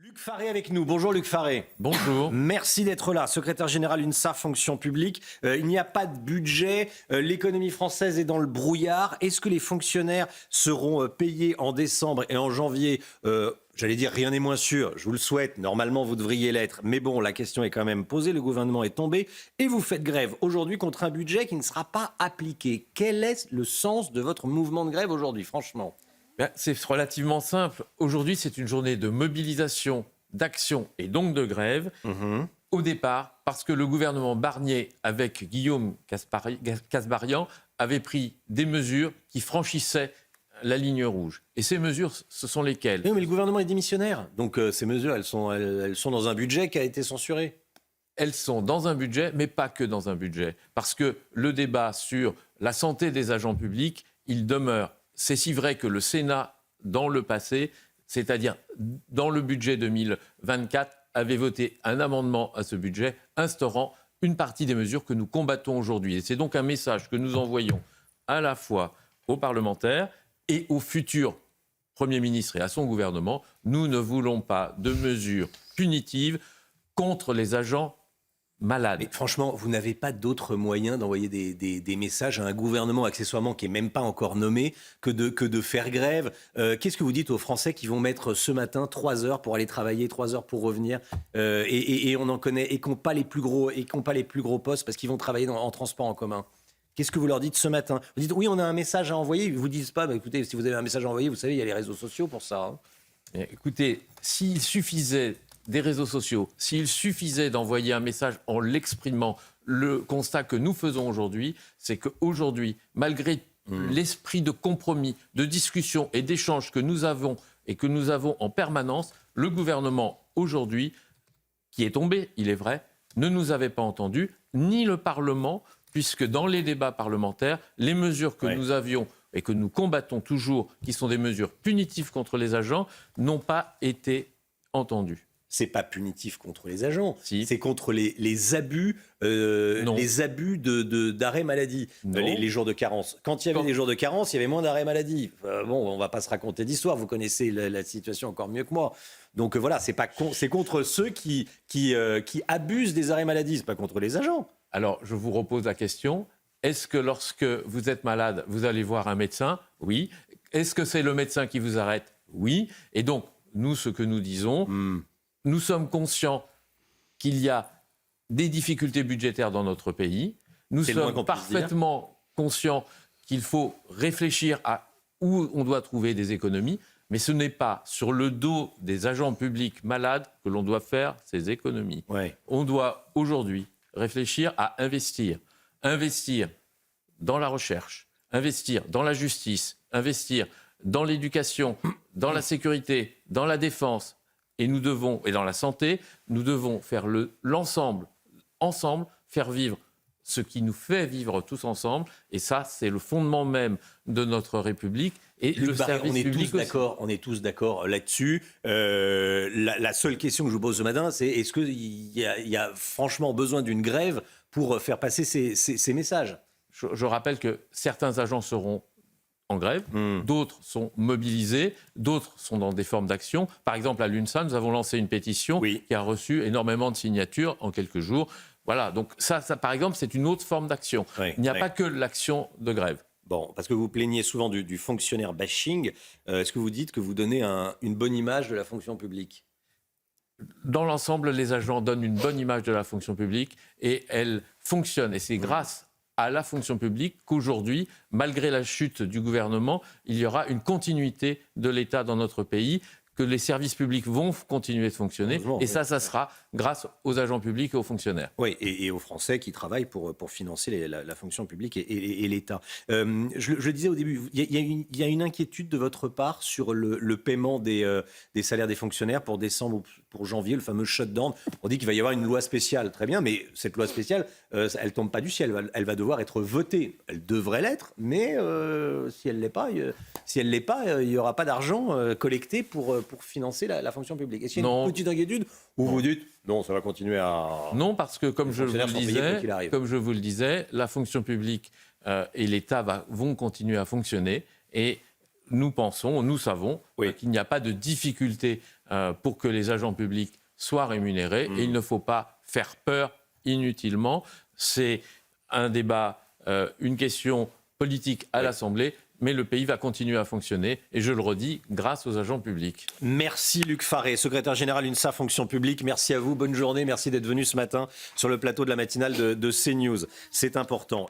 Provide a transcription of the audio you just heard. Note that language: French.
Luc Faré avec nous. Bonjour Luc Faré. Bonjour. Merci d'être là. Secrétaire général UNSA Fonction publique. Il n'y a pas de budget. L'économie française est dans le brouillard. Est-ce que les fonctionnaires seront payés en décembre et en janvier J'allais dire rien n'est moins sûr. Je vous le souhaite. Normalement, vous devriez l'être. Mais bon, la question est quand même posée. Le gouvernement est tombé et vous faites grève aujourd'hui contre un budget qui ne sera pas appliqué. Quel est le sens de votre mouvement de grève aujourd'hui, franchement ? C'est relativement simple. Aujourd'hui, c'est une journée de mobilisation, d'action et donc de grève. Au départ, parce que le gouvernement Barnier, avec Guillaume Kasbarian, avait pris des mesures qui franchissaient la ligne rouge. Et ces mesures, ce sont lesquelles ? Oui, mais le gouvernement est démissionnaire. Donc ces mesures, elles sont dans un budget qui a été censuré. Elles sont dans un budget, mais pas que dans un budget. Parce que le débat sur la santé des agents publics, il demeure. C'est si vrai que le Sénat, dans le passé, c'est-à-dire dans le budget 2024, avait voté un amendement à ce budget instaurant une partie des mesures que nous combattons aujourd'hui. Et c'est donc un message que nous envoyons à la fois aux parlementaires et au futur Premier ministre et à son gouvernement. Nous ne voulons pas de mesures punitives contre les agents malades. Mais franchement, vous n'avez pas d'autre moyen d'envoyer des messages à un gouvernement accessoirement qui n'est même pas encore nommé que de faire grève. Qu'est-ce que vous dites aux Français qui vont mettre ce matin 3 heures pour aller travailler, 3 heures pour revenir et on en connaît, et qui n'ont pas les plus gros postes parce qu'ils vont travailler en transport en commun? Qu'est-ce que vous leur dites ce matin? Vous dites, oui, on a un message à envoyer. Ils ne vous disent pas, bah, écoutez, si vous avez un message à envoyer, vous savez, il y a les réseaux sociaux pour ça. Écoutez, s'il suffisait des réseaux sociaux, s'il suffisait d'envoyer un message en l'exprimant, le constat que nous faisons aujourd'hui, c'est qu'aujourd'hui, malgré l'esprit de compromis, de discussion et d'échange que nous avons en permanence, le gouvernement aujourd'hui, qui est tombé, il est vrai, ne nous avait pas entendus, ni le Parlement, puisque dans les débats parlementaires, les mesures que nous avions et que nous combattons toujours, qui sont des mesures punitives contre les agents, n'ont pas été entendues. C'est pas punitif contre les agents, si. C'est contre les abus, d'arrêt maladie, les jours de carence. Quand il y avait des jours de carence, il y avait moins d'arrêt maladie. Bon, on va pas se raconter d'histoire, vous connaissez la situation encore mieux que moi. Donc voilà, c'est contre ceux qui abusent des arrêts maladie, c'est pas contre les agents. Alors, je vous repose la question. Est-ce que lorsque vous êtes malade, vous allez voir un médecin ? Oui. Est-ce que c'est le médecin qui vous arrête ? Oui. Et donc, nous, ce que nous disons, nous sommes conscients qu'il y a des difficultés budgétaires dans notre pays. Nous sommes parfaitement conscients qu'il faut réfléchir à où on doit trouver des économies. Mais ce n'est pas sur le dos des agents publics malades que l'on doit faire ces économies. Ouais. On doit aujourd'hui réfléchir à investir dans la recherche, investir dans la justice, investir dans l'éducation, dans la sécurité, dans la défense, et dans la santé, nous devons faire l'ensemble, faire vivre ce qui nous fait vivre tous ensemble, et ça, c'est le fondement même de notre République. Et le service public aussi. On est tous d'accord là-dessus. La seule question que je vous pose ce matin, c'est est-ce qu'il y a franchement besoin d'une grève pour faire passer ces messages ? Je rappelle que certains agents seront en grève, d'autres sont mobilisés, d'autres sont dans des formes d'action. Par exemple, à l'UNSA, nous avons lancé une pétition qui a reçu énormément de signatures en quelques jours. Voilà, donc ça par exemple, c'est une autre forme d'action. Il n'y a pas que l'action de grève. Bon, parce que vous plaignez souvent du fonctionnaire bashing. Est-ce que vous dites que vous donnez une bonne image de la fonction publique ? Dans l'ensemble, les agents donnent une bonne image de la fonction publique et elle fonctionne. Et c'est grâce à la fonction publique qu'aujourd'hui, malgré la chute du gouvernement, il y aura une continuité de l'État dans notre pays, que les services publics vont continuer de fonctionner. Et ça sera grâce aux agents publics et aux fonctionnaires. Oui, et aux Français qui travaillent pour financer la fonction publique et l'État. Je le disais au début, il y a une inquiétude de votre part sur le paiement des salaires des fonctionnaires pour décembre ou pour janvier, le fameux shutdown. On dit qu'il va y avoir une loi spéciale, très bien, mais cette loi spéciale, elle ne tombe pas du ciel, elle va devoir être votée. Elle devrait l'être, mais si elle ne l'est pas, il n'y aura pas d'argent collecté pour financer la fonction publique. Est-ce qu'il y a une petite inquiétude ou vous dites non, ça va continuer à... Non, parce que comme je vous le disais, la fonction publique et l'État vont continuer à fonctionner et nous savons qu'il n'y a pas de difficulté pour que les agents publics soient rémunérés. Et il ne faut pas faire peur inutilement. C'est un débat, une question politique à l'Assemblée, mais le pays va continuer à fonctionner, et je le redis, grâce aux agents publics. Merci Luc Faré, secrétaire général UNSA Fonction publique. Merci à vous, bonne journée, merci d'être venu ce matin sur le plateau de la matinale de CNews. C'est important.